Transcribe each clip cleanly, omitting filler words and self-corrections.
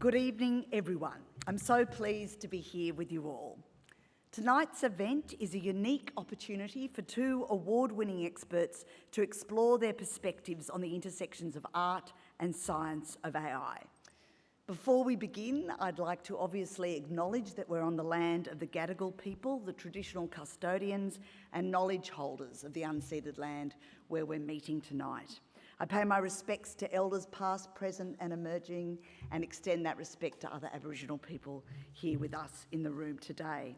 Good evening, everyone. I'm so pleased to be here with you all. Tonight's event is a unique opportunity for two award-winning experts to explore their perspectives on the intersections of art and science of AI. Before we begin, I'd like to obviously acknowledge that we're on the land of the Gadigal people, the traditional custodians and knowledge holders of the unceded land where we're meeting tonight. I pay my respects to elders past, present and emerging, and extend that respect to other Aboriginal people here with us in the room today.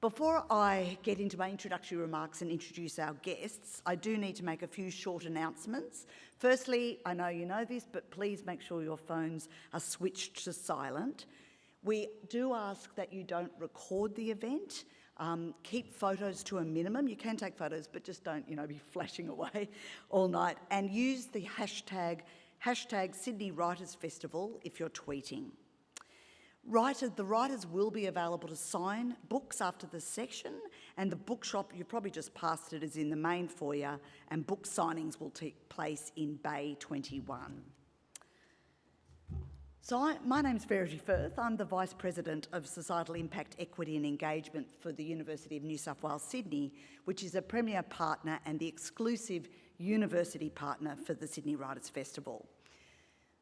Before I get into my introductory remarks and introduce our guests, I do need to make a few short announcements. Firstly, I know you know this, but please make sure your phones are switched to silent. We do ask that you don't record the event. Keep photos to a minimum. You can take photos, but just don't, be flashing away all night. And use the hashtag Sydney Writers Festival if you're tweeting. The writers will be available to sign books after the session, and the bookshop, you probably just passed it, is in the main foyer, and book signings will take place in Bay 21. So my name's Verity Firth. I'm the Vice President of Societal Impact, Equity and Engagement for the University of New South Wales, Sydney, which is a premier partner and the exclusive university partner for the Sydney Writers Festival.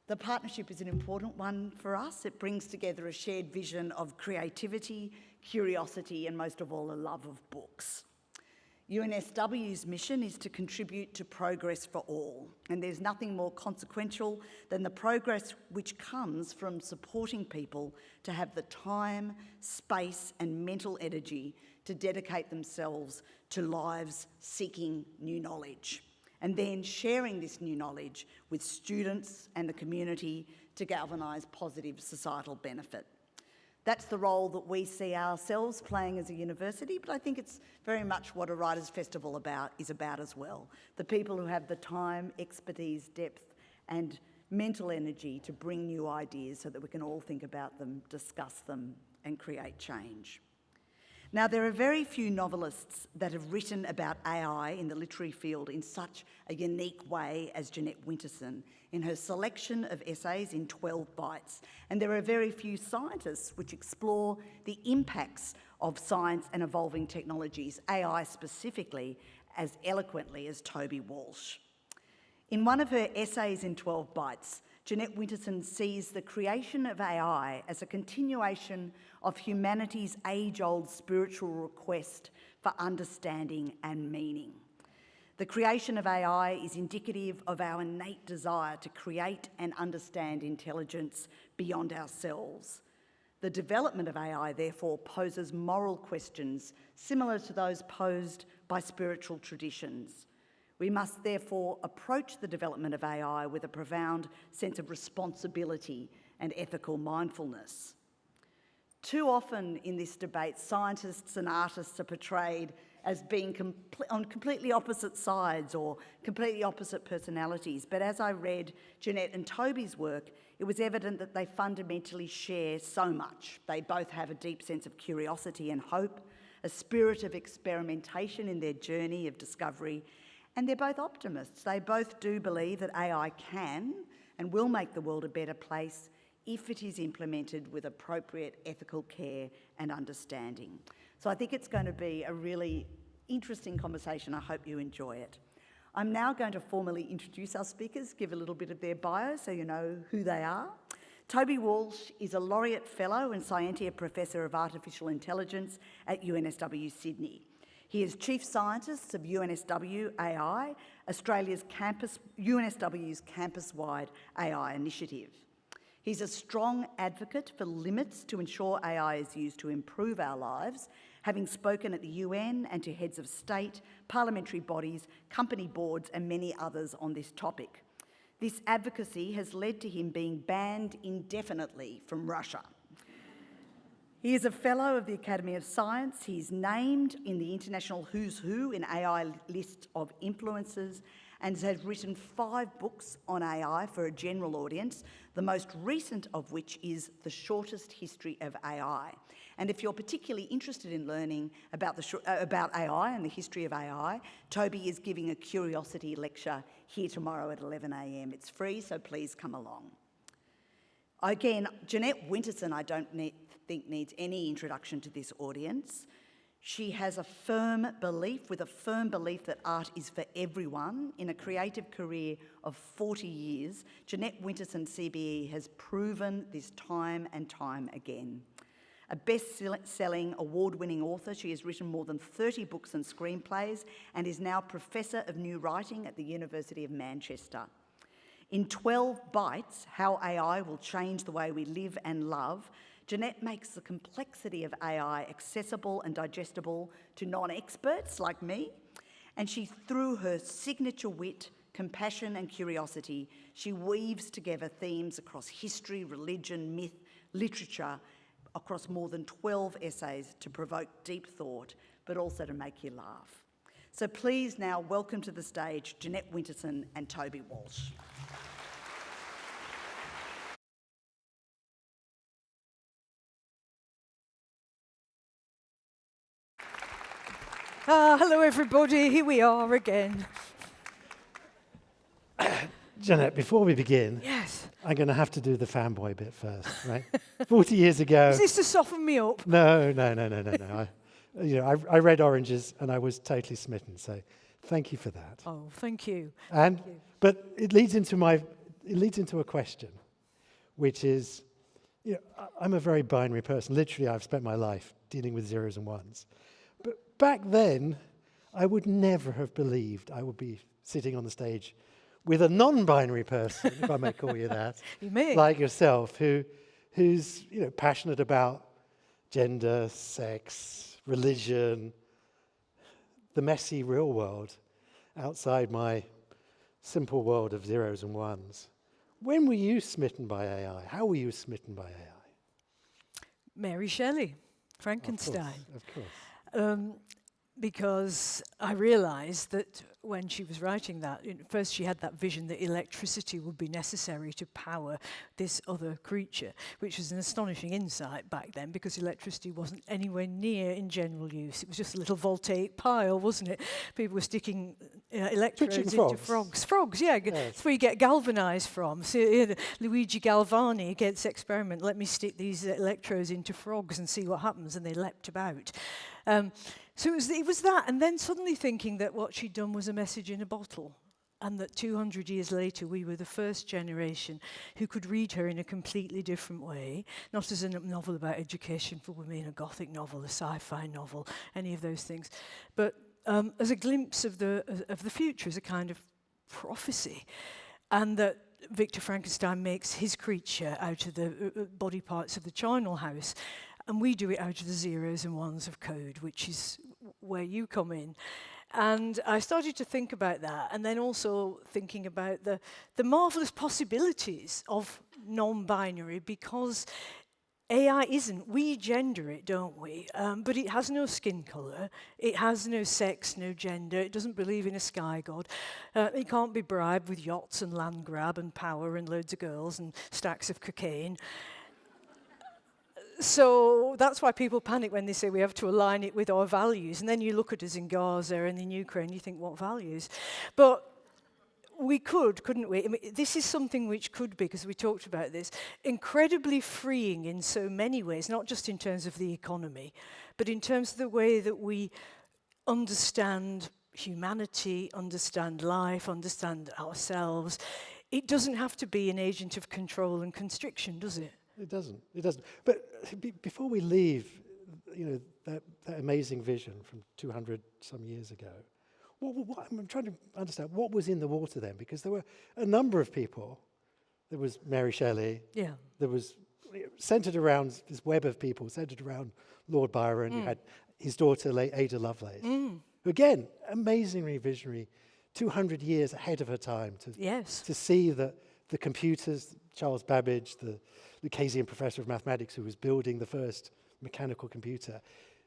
The partnership is an important one for us. It brings together a shared vision of creativity, curiosity, and most of all, a love of books. UNSW's mission is to contribute to progress for all, and there's nothing more consequential than the progress which comes from supporting people to have the time, space, and mental energy to dedicate themselves to lives seeking new knowledge, and then sharing this new knowledge with students and the community to galvanise positive societal benefit. That's the role that we see ourselves playing as a university, but I think it's very much what a Writers' Festival is about as well. The people who have the time, expertise, depth and mental energy to bring new ideas so that we can all think about them, discuss them and create change. Now, there are very few novelists that have written about AI in the literary field in such a unique way as Jeanette Winterson in her selection of essays in 12 Bytes. And there are very few scientists which explore the impacts of science and evolving technologies, AI specifically, as eloquently as Toby Walsh. In one of her essays in 12 Bytes, Jeanette Winterson sees the creation of AI as a continuation of humanity's age-old spiritual request for understanding and meaning. The creation of AI is indicative of our innate desire to create and understand intelligence beyond ourselves. The development of AI, therefore, poses moral questions similar to those posed by spiritual traditions. We must therefore approach the development of AI with a profound sense of responsibility and ethical mindfulness. Too often in this debate, scientists and artists are portrayed as being on completely opposite sides or completely opposite personalities. But as I read Jeanette and Toby's work, it was evident that they fundamentally share so much. They both have a deep sense of curiosity and hope, a spirit of experimentation in their journey of discovery, and they're both optimists. They both do believe that AI can and will make the world a better place if it is implemented with appropriate ethical care and understanding. So I think it's going to be a really interesting conversation. I hope you enjoy it. I'm now going to formally introduce our speakers, give a little bit of their bio so you know who they are. Toby Walsh is a Laureate Fellow and Scientia Professor of Artificial Intelligence at UNSW Sydney. He is Chief Scientist of UNSW AI, UNSW's campus-wide AI initiative. He's a strong advocate for limits to ensure AI is used to improve our lives, having spoken at the UN and to heads of state, parliamentary bodies, company boards and many others on this topic. This advocacy has led to him being banned indefinitely from Russia. He is a Fellow of the Academy of Science. He's named in the International Who's Who in AI list of influencers and has written 5 books on AI for a general audience, the most recent of which is The Shortest History of AI. And if you're particularly interested in learning about AI and the history of AI, Toby is giving a curiosity lecture here tomorrow at 11 a.m. It's free, so please come along. Again, Jeanette Winterson, I don't think needs any introduction to this audience. She has a firm belief that art is for everyone. In a creative career of 40 years, Jeanette Winterson CBE has proven this time and time again. A best-selling, award-winning author, she has written more than 30 books and screenplays and is now Professor of New Writing at the University of Manchester. In 12 Bytes, How AI Will Change the Way We Live and Love, Jeanette makes the complexity of AI accessible and digestible to non-experts like me, and through her signature wit, compassion and curiosity, she weaves together themes across history, religion, myth, literature, across more than 12 essays to provoke deep thought, but also to make you laugh. So please now welcome to the stage Jeanette Winterson and Toby Walsh. Hello everybody, here we are again. Jeanette, before we begin, Yes. I'm going to have to do the fanboy bit first, right? 40 years ago. Is this to soften me up? No. I read Oranges and I was totally smitten. So, thank you for that. Oh, thank you. But it leads into a question, which is, I'm a very binary person. Literally, I've spent my life dealing with zeros and ones. But back then, I would never have believed I would be sitting on the stage with a non-binary person, if I may call you that, You may. like yourself, who's passionate about gender, sex, religion, the messy real world outside my simple world of zeros and ones. When were you smitten by AI? How were you smitten by AI? Mary Shelley, Frankenstein. Of course. Because I realised that when she was writing that, first she had that vision that electricity would be necessary to power this other creature, which was an astonishing insight back then because electricity wasn't anywhere near in general use. It was just a little voltaic pile, wasn't it? People were sticking electrodes into frogs. Frogs, yeah. Yes. That's where you get galvanised from. So, Luigi Galvani gets experiment, let me stick these electrodes into frogs and see what happens, and they leapt about. So it was that, and then suddenly thinking that what she'd done was a message in a bottle, and that 200 years later we were the first generation who could read her in a completely different way, not as a novel about education for women, a gothic novel, a sci-fi novel, any of those things, but as a glimpse of the future, as a kind of prophecy, and that Victor Frankenstein makes his creature out of the body parts of the charnel house, and we do it out of the zeros and ones of code, which is where you come in. And I started to think about that, and then also thinking about the marvellous possibilities of non-binary, because AI isn't. We gender it, don't we? But it has no skin colour, it has no sex, no gender, it doesn't believe in a sky god, it can't be bribed with yachts and land grab and power and loads of girls and stacks of cocaine. So that's why people panic when they say we have to align it with our values. And then you look at us in Gaza and in Ukraine, you think, what values? But we couldn't we? I mean, this is something which could be, because we talked about this, incredibly freeing in so many ways, not just in terms of the economy, but in terms of the way that we understand humanity, understand life, understand ourselves. It doesn't have to be an agent of control and constriction, does it? It doesn't. But before we leave, that amazing vision from 200 some years ago, I'm trying to understand what was in the water then, because there were a number of people. There was Mary Shelley. Yeah. There was centred around this web of people, centred around Lord Byron. You had his daughter, Ada Lovelace, who again, amazingly visionary, 200 years ahead of her time to see that the computers, Charles Babbage, the Lucasian professor of mathematics who was building the first mechanical computer,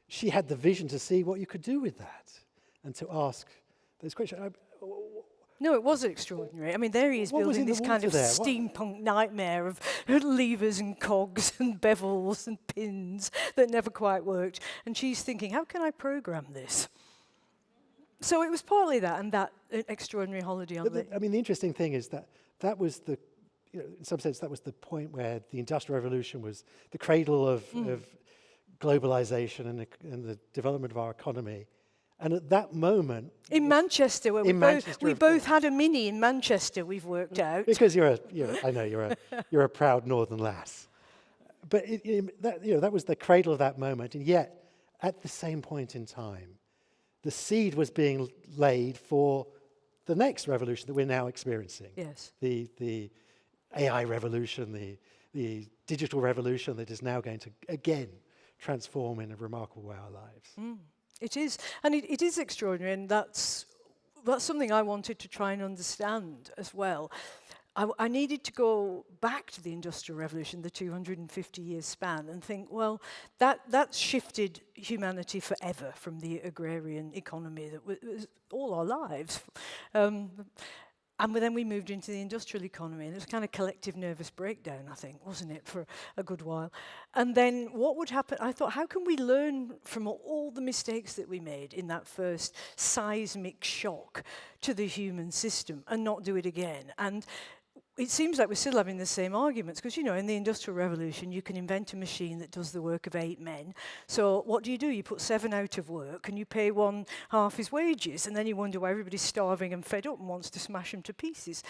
she had the vision to see what you could do with that and to ask those questions. No, it was extraordinary. I mean, there he is building this kind of steampunk nightmare of levers and cogs and bevels and pins that never quite worked. And she's thinking, how can I program this? So it was partly that and that extraordinary holiday on the interesting thing is that was the in some sense, that was the point where the Industrial Revolution was the cradle of globalization and the development of our economy. And at that moment... In Manchester, where we both had a Mini in Manchester, we've worked out. Because I know you're a proud northern lass. But that was the cradle of that moment. And yet, at the same point in time, the seed was being laid for the next revolution that we're now experiencing. Yes. The AI revolution, the digital revolution that is now going to, again, transform in a remarkable way our lives. It is, and it is extraordinary, and that's something I wanted to try and understand as well. I needed to go back to the Industrial Revolution, the 250-year span, and think, well, that shifted humanity forever from the agrarian economy that was all our lives. And then we moved into the industrial economy, and it was a kind of collective nervous breakdown, I think, wasn't it, for a good while. And then what would happen, I thought, how can we learn from all the mistakes that we made in that first seismic shock to the human system and not do it again? And it seems like we're still having the same arguments, because, in the Industrial Revolution, you can invent a machine that does the work of 8 men. So what do? You put 7 out of work, and you pay one half his wages, and then you wonder why everybody's starving and fed up and wants to smash them to pieces.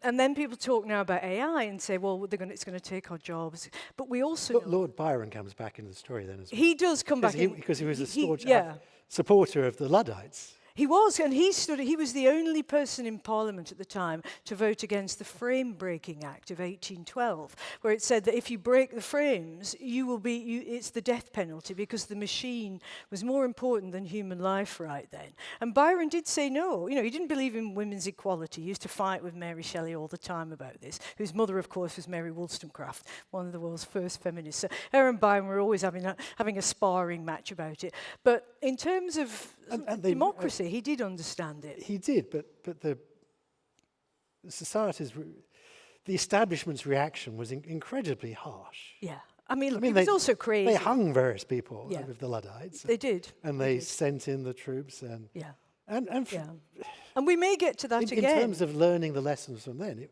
And then people talk now about AI and say, well, it's going to take our jobs. But we also know Lord Byron comes back into the story then as well. He does come back in. Because he was a staunch yeah. supporter of the Luddites. He was, and he was the only person in Parliament at the time to vote against the Frame Breaking Act of 1812, where it said that if you break the frames, it's the death penalty, because the machine was more important than human life right then. And Byron did say no. He didn't believe in women's equality. He used to fight with Mary Shelley all the time about this, whose mother, of course, was Mary Wollstonecraft, one of the world's first feminists. So her and Byron were always having a sparring match about it. But in terms of democracy, he did understand it. He did, but the establishment's reaction was incredibly harsh. Yeah. It was also crazy. They hung various people with the Luddites. They did. And they sent in the troops. And we may get to that again. In terms of learning the lessons from then,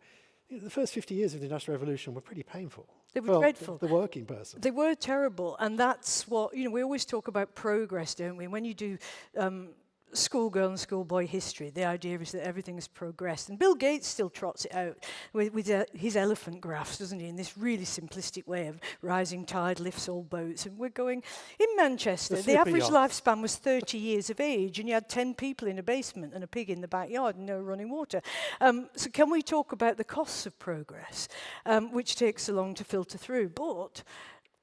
the first 50 years of the Industrial Revolution were pretty painful. They were dreadful. The working person. They were terrible, and that's what, we always talk about progress, don't we? When you do schoolgirl and schoolboy history, the idea is that everything has progressed. And Bill Gates still trots it out with his elephant graphs, doesn't he, in this really simplistic way of rising tide lifts all boats. And we're going, in Manchester, the average lifespan was 30 years of age, and you had 10 people in a basement and a pig in the backyard and no running water. So can we talk about the costs of progress, which takes so long to filter through? But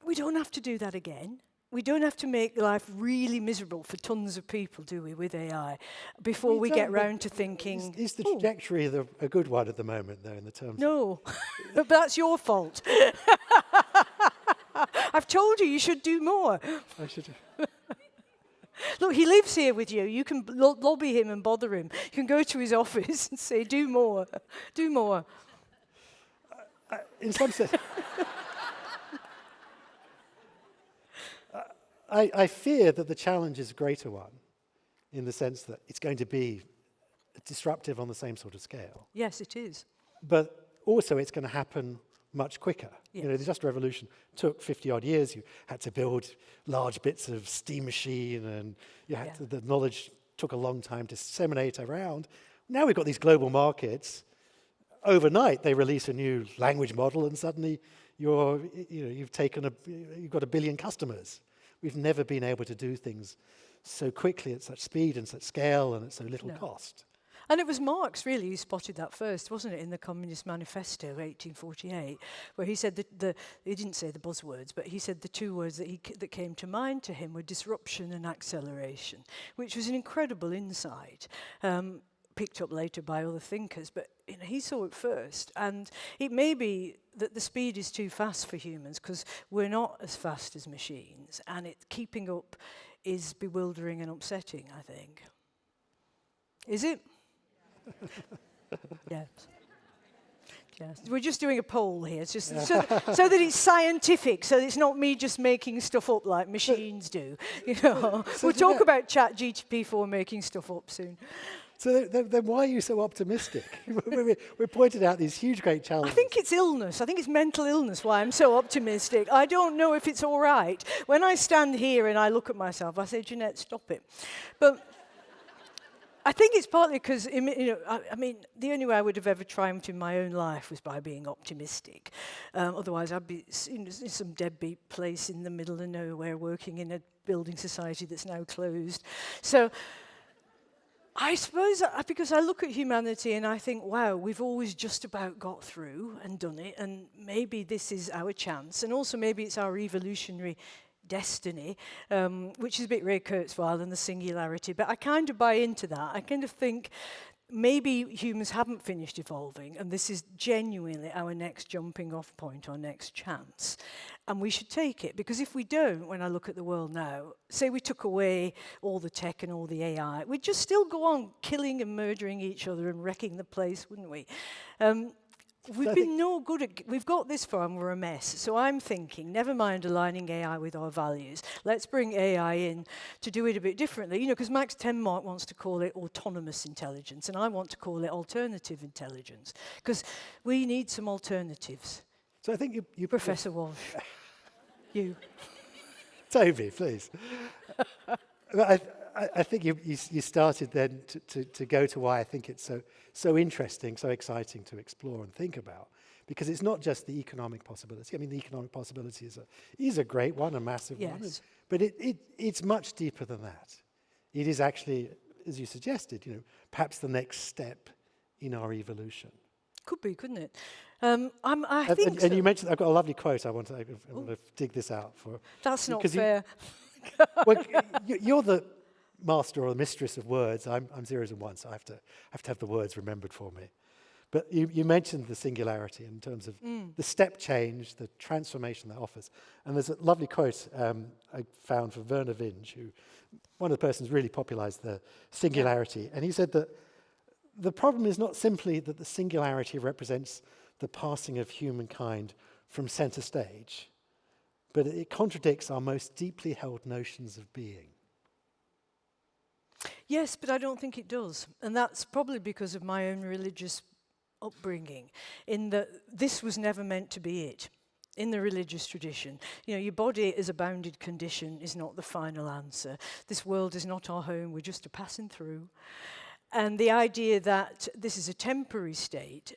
we don't have to do that again. We don't have to make life really miserable for tons of people, do we, with AI, before we get round to thinking... Is the trajectory a good one at the moment, though, in the terms... No, but that's your fault. I've told you should do more. I should... Look, he lives here with you. You can lobby him and bother him. You can go to his office and say, do more, do more. In some sense... I fear that the challenge is a greater one, in the sense that it's going to be disruptive on the same sort of scale. Yes, it is. But also it's going to happen much quicker. Yes. The Industrial Revolution took 50-odd years. You had to build large bits of steam machine, and the knowledge took a long time to disseminate around. Now we've got these global markets. Overnight, they release a new language model, and suddenly you've got 1 billion customers. We've never been able to do things so quickly at such speed and such scale and at so little cost. And it was Marx, really, who spotted that first, wasn't it, in the Communist Manifesto, 1848, where he said he didn't say the buzzwords, but he said the 2 words that came to mind to him were disruption and acceleration, which was an incredible insight, picked up later by other thinkers, but he saw it first. And it may be that the speed is too fast for humans, because we're not as fast as machines, and keeping up is bewildering and upsetting, I think. Is it? Yes. Yes. We're just doing a poll here. It's just so that it's scientific, so it's not me just making stuff up like machines do. We'll talk about ChatGPT 4 making stuff up soon. So then why are you so optimistic? We're pointing out these huge, great I challenges. think it's illness. I think it's mental illness why I'm so optimistic. I don't know if it's all right. When I stand here and I look at myself, I say, Jeanette, stop it. But I think it's partly because, I mean, the only way I would have ever triumphed in my own life was by being optimistic. Otherwise, I'd be in some deadbeat place in the middle of nowhere working in a building society that's now closed. So I suppose because I look at humanity and I think, wow, we've always just about got through and done it, and maybe this is our chance, and also maybe it's our evolutionary destiny, which is a bit Ray Kurzweil and the singularity, but I kind of buy into that. I kind of think maybe humans haven't finished evolving, and this is genuinely our next jumping off point, our next chance. And we should take it, because if we don't, when I look at the world now, say we took away all the tech and all the AI, we'd just still go on killing and murdering each other and wrecking the place, wouldn't we? We've been no good at, we've got this far and we're a mess. So I'm thinking, never mind aligning AI with our values. Let's bring AI in to do it a bit differently. You know, because Max Tenmark wants to call it autonomous intelligence, and I want to call it alternative intelligence, because we need some alternatives. So I think you Professor Walsh, you. Toby, please. I think you started then to go to why I think it's so interesting, so exciting to explore and think about, because it's not just the economic possibility. I mean, the economic possibility is a great one, a massive one, but it's much deeper than that. It is actually, as you suggested, perhaps the next step in our evolution. Could be, couldn't it? I think. And you mentioned, I've got a lovely quote. I want to dig this out for. That's not fair. Well, you're the master or the mistress of words. I'm zeros and ones, so I have to have the words remembered for me. But you mentioned the singularity in terms of the step change, the transformation that offers. And there's a lovely quote I found from Werner Vinge, who one of the persons really popularized the singularity. And he said that the problem is not simply that the singularity represents the passing of humankind from center stage, but it contradicts our most deeply held notions of being. Yes, but I don't think it does. And that's probably because of my own religious upbringing, in that this was never meant to be it. In the religious tradition, your body as a bounded condition is not the final answer. This world is not our home, we're just a passing through. And the idea that this is a temporary state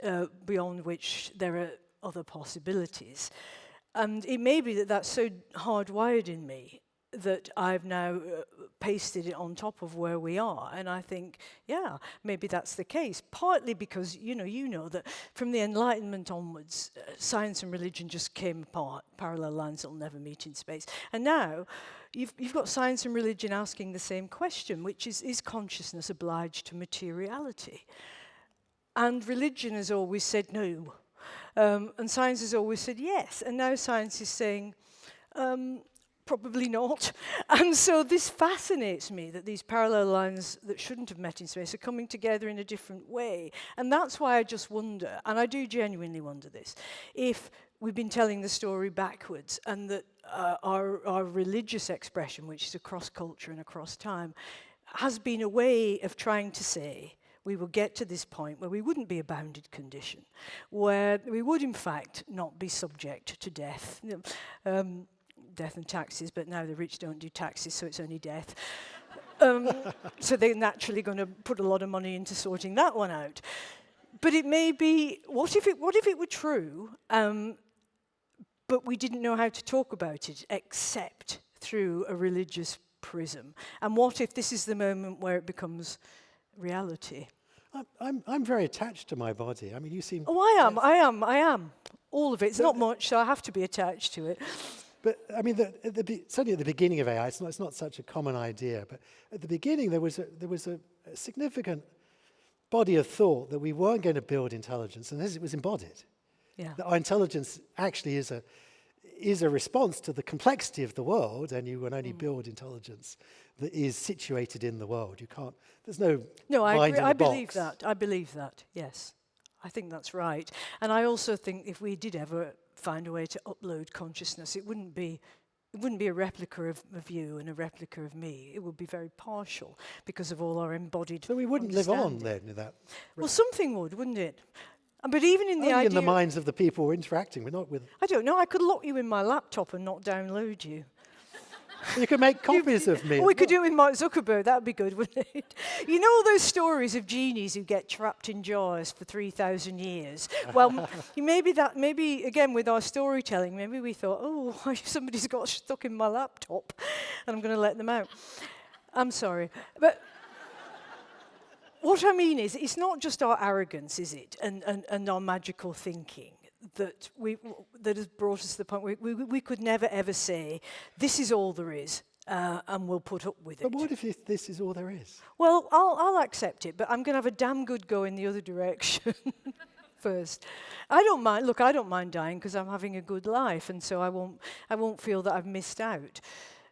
beyond which there are other possibilities. And it may be that that's so hardwired in me that I've now pasted it on top of where we are. And I think, yeah, maybe that's the case. Partly because, you know that from the Enlightenment onwards, science and religion just came apart, parallel lines that will never meet in space. And now you've got science and religion asking the same question, which is consciousness obliged to materiality? And religion has always said no. And science has always said yes. And now science is saying, probably not. And so this fascinates me, that these parallel lines that shouldn't have met in space are coming together in a different way. And that's why I just wonder, and I do genuinely wonder this, if we've been telling the story backwards, and that our religious expression, which is across culture and across time, has been a way of trying to say we will get to this point where we wouldn't be a bounded condition, where we would in fact not be subject to death. Death and taxes, but now the rich don't do taxes, so it's only death. So they're naturally going to put a lot of money into sorting that one out. But it may be, what if it were true, but we didn't know how to talk about it except through a religious prism? And what if this is the moment where it becomes reality? I'm very attached to my body. I mean, you seem... Oh, I am. All of it. It's not much, so I have to be attached to it. But I mean, certainly at the beginning of AI, it's not such a common idea. But at the beginning, there was a significant body of thought that we weren't going to build intelligence, and as it was embodied, that our intelligence actually is a response to the complexity of the world, and you can only build intelligence that is situated in the world. You can't. There's no. No, I mind agree. in a I box. believe that. I believe that. Yes, I think that's right. And I also think if we did ever find a way to upload consciousness, it wouldn't be It wouldn't be a replica of you and a replica of me. It would be very partial because of all our embodied So we wouldn't live on understanding. then in that. Well, something would, wouldn't it? But even in the Only idea... in the minds of the people we're interacting with, not with. I don't know, I could lock you in my laptop and not download you. You could make copies of me. Or we could do it with Mark Zuckerberg, that'd be good, wouldn't it? You know all those stories of genies who get trapped in jars for 3,000 years? Well, maybe again with our storytelling, maybe we thought, oh, somebody's got stuck in my laptop and I'm going to let them out. I'm sorry. But what I mean is, it's not just our arrogance, is it, and our magical thinking that has brought us to the point where we could never ever say, this is all there is, and we'll put up with it. But what if this is all there is? Well, I'll accept it, but I'm going to have a damn good go in the other direction first. I don't mind. Look, I don't mind dying because I'm having a good life, and so I won't feel that I've missed out.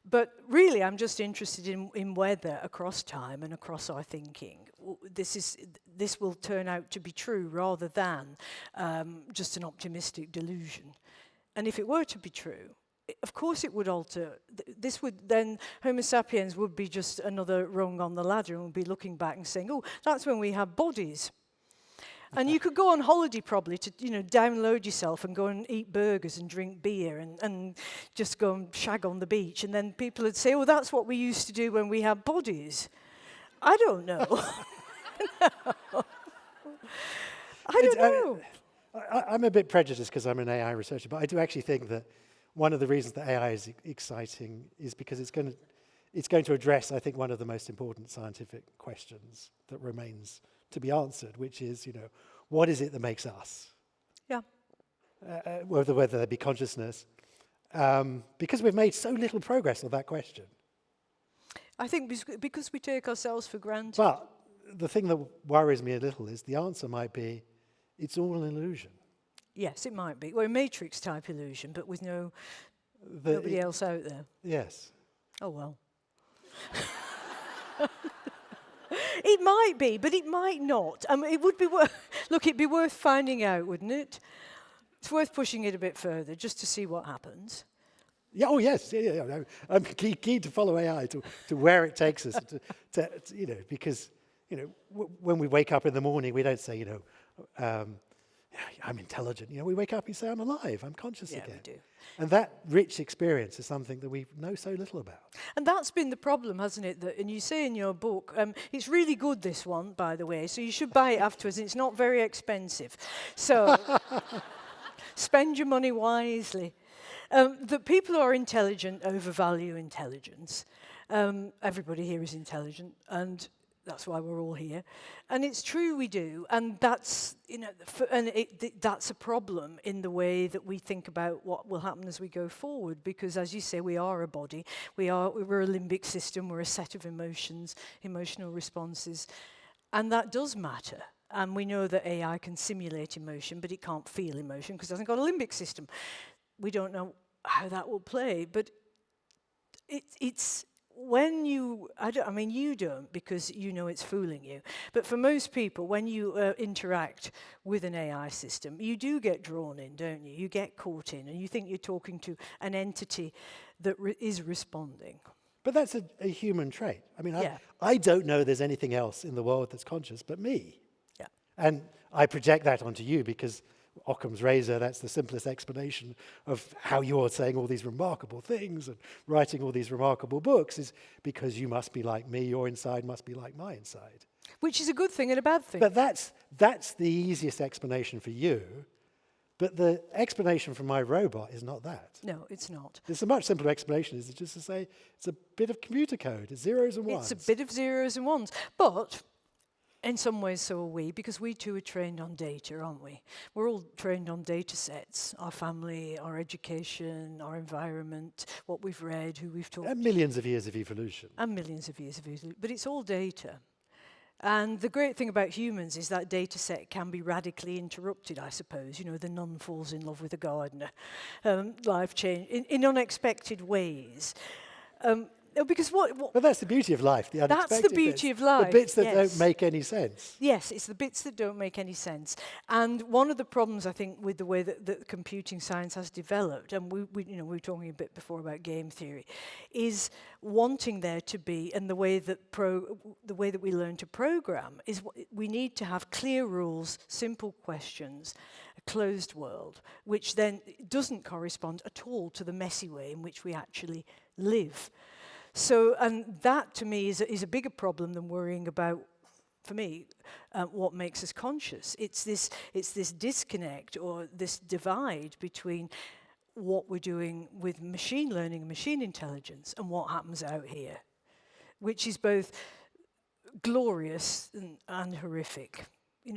But really, I'm just interested in whether across time and across our thinking, this will turn out to be true rather than just an optimistic delusion. And if it were to be true, of course it would alter. This would then, Homo sapiens would be just another rung on the ladder and would be looking back and saying, oh, that's when we had bodies. And you could go on holiday probably to, download yourself and go and eat burgers and drink beer and just go and shag on the beach. And then people would say, oh, that's what we used to do when we had bodies. I don't know. No. I don't know. I'm a bit prejudiced because I'm an AI researcher, but I do actually think that one of the reasons that AI is exciting is because it's going to address, I think, one of the most important scientific questions that remains to be answered, which is, what is it that makes us? Yeah. Whether there be consciousness, because we've made so little progress on that question. I think because we take ourselves for granted. But the thing that worries me a little is the answer might be, it's all an illusion. Yes, it might be. Well, a matrix-type illusion, but with nobody else out there. Yes. Oh, well. It might be, but it might not. It would be look, it'd be worth finding out, wouldn't it? It's worth pushing it a bit further just to see what happens. Yeah. Oh, yes. Yeah. I'm keen to follow AI to where it takes us. Because when we wake up in the morning, we don't say, I'm intelligent. We wake up and say, I'm alive. I'm conscious again. We do. And that rich experience is something that we know so little about. And that's been the problem, hasn't it? And you say in your book, it's really good, this one, by the way, so you should buy it afterwards. It's not very expensive. So spend your money wisely. That people who are intelligent overvalue intelligence. Everybody here is intelligent, and that's why we're all here. And it's true we do, and that's that's a problem in the way that we think about what will happen as we go forward, because as you say, we are a body, we're a limbic system, we're a set of emotions, emotional responses, and that does matter. And we know that AI can simulate emotion, but it can't feel emotion because it hasn't got a limbic system. We don't know how that will play, but it's when you don't because it's fooling you. But for most people, when you interact with an AI system, you do get drawn in, don't you? You get caught in, and you think you're talking to an entity that is responding. But that's a human trait. I don't know there's anything else in the world that's conscious but me. Yeah. And I project that onto you because Occam's razor, that's the simplest explanation of how you're saying all these remarkable things and writing all these remarkable books, is because you must be like me, your inside must be like my inside. Which is a good thing and a bad thing. But that's the easiest explanation for you, but the explanation for my robot is not that. No, it's not. It's a much simpler explanation, is just to say it's a bit of computer code, it's zeros and ones. It's a bit of zeros and ones. But in some ways, so are we, because we too are trained on data, aren't we? We're all trained on data sets, our family, our education, our environment, what we've read, who we've talked to. And millions of years of evolution. And millions of years of evolution. But it's all data. And the great thing about humans is that data set can be radically interrupted, I suppose. The nun falls in love with a gardener. Life change in unexpected ways. because what But that's the beauty of life, the unexpected that's the beauty bits, of life. the bits that yes. don't make any sense. Yes, it's the bits that don't make any sense. And one of the problems, I think, with the way that computing science has developed, and we were talking a bit before about game theory, is wanting there to be, and the way that we learn to program is we need to have clear rules, simple questions, a closed world, which then doesn't correspond at all to the messy way in which we actually live. So, and that to me is a bigger problem than worrying about, for me, what makes us conscious. It's this disconnect or this divide between what we're doing with machine learning and machine intelligence and what happens out here, which is both glorious and horrific.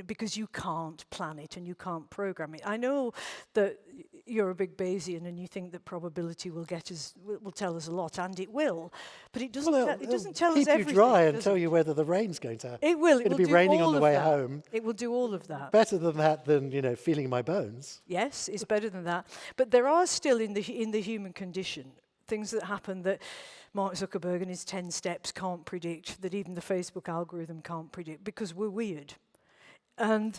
Because you can't plan it and you can't program it. I know that you're a big Bayesian and you think that probability will tell us a lot, and it will, but it doesn't. It doesn't tell us everything. Keep you dry and tell you whether the rain's going to. It will. It'll be raining on the way home. It will do all of that. Better than that, than feeling my bones. Yes, it's better than that. But there are still in the human condition things that happen that Mark Zuckerberg and his 10 steps can't predict, that even the Facebook algorithm can't predict, because we're weird. And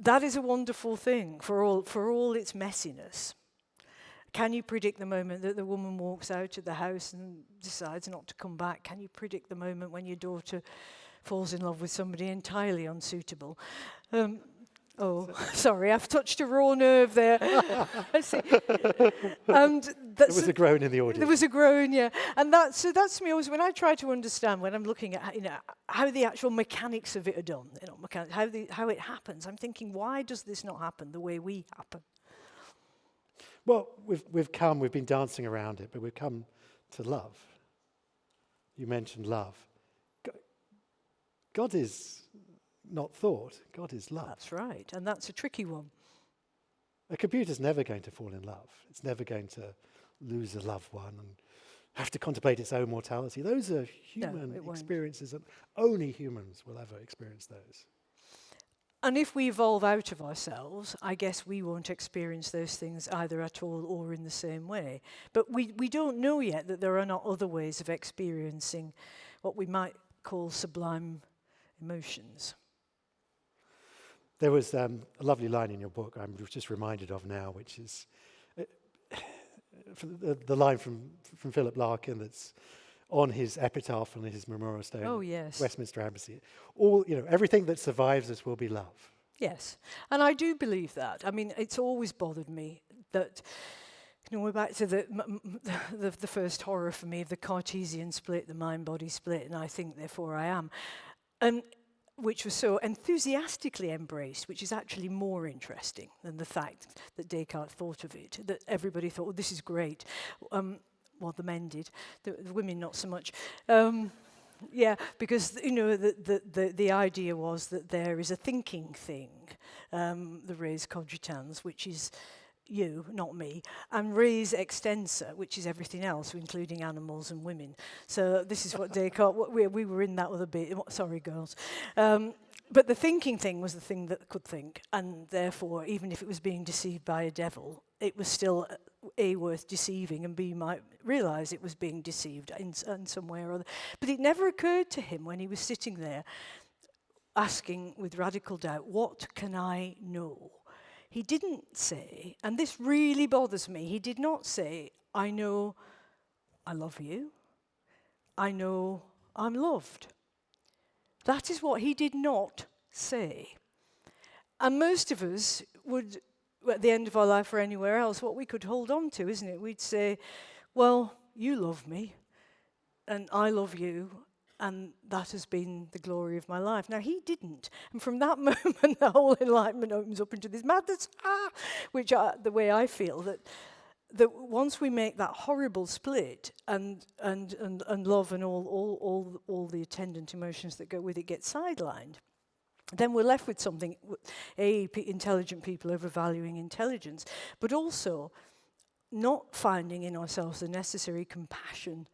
that is a wonderful thing for all its messiness. Can you predict the moment that the woman walks out of the house and decides not to come back? Can you predict the moment when your daughter falls in love with somebody entirely unsuitable? Sorry, I've touched a raw nerve there. I see. And there was a groan in the audience. There was a groan, yeah. And that's me always, when I try to understand, when I'm looking at how the actual mechanics of it are done, how it happens, I'm thinking, why does this not happen the way we happen? Well, we've been dancing around it, but we've come to love. You mentioned love. God is not thought. God is love. That's right, and that's a tricky one. A computer's never going to fall in love. It's never going to lose a loved one and have to contemplate its own mortality. Those are human experiences, and only humans will ever experience those. And if we evolve out of ourselves, I guess we won't experience those things either at all or in the same way. But we don't know yet that there are not other ways of experiencing what we might call sublime emotions. There was a lovely line in your book I'm just reminded of now, which is the line from Philip Larkin that's on his epitaph on his memorial stone. Oh, yes. Westminster Abbey. Everything that survives us will be love. Yes, and I do believe that. I mean, it's always bothered me that, we're back to the first horror for me of the Cartesian split, the mind-body split, and I think, therefore I am. Which was so enthusiastically embraced, which is actually more interesting than the fact that Descartes thought of it, that everybody thought, oh, this is great. Well, the men did, the women not so much. Because, the idea was that there is a thinking thing, the res cogitans, which is you, not me, and res extensa, which is everything else, including animals and women. So this is what Descartes, we were in that other bit, sorry girls. But the thinking thing was the thing that could think, and therefore, even if it was being deceived by a devil, it was still A, worth deceiving, and B, might realise it was being deceived in some way or other. But it never occurred to him when he was sitting there asking with radical doubt, what can I know? He didn't say, and this really bothers me, he did not say, I know I love you. I know I'm loved. That is what he did not say. And most of us would, at the end of our life or anywhere else, what we could hold on to, isn't it? We'd say, well, you love me, and I love you, and that has been the glory of my life. Now, he didn't. And from that moment, the whole enlightenment opens up into this madness, which the way I feel, that once we make that horrible split and love and all the attendant emotions that go with it get sidelined, then we're left with something, intelligent people overvaluing intelligence, but also not finding in ourselves the necessary compassion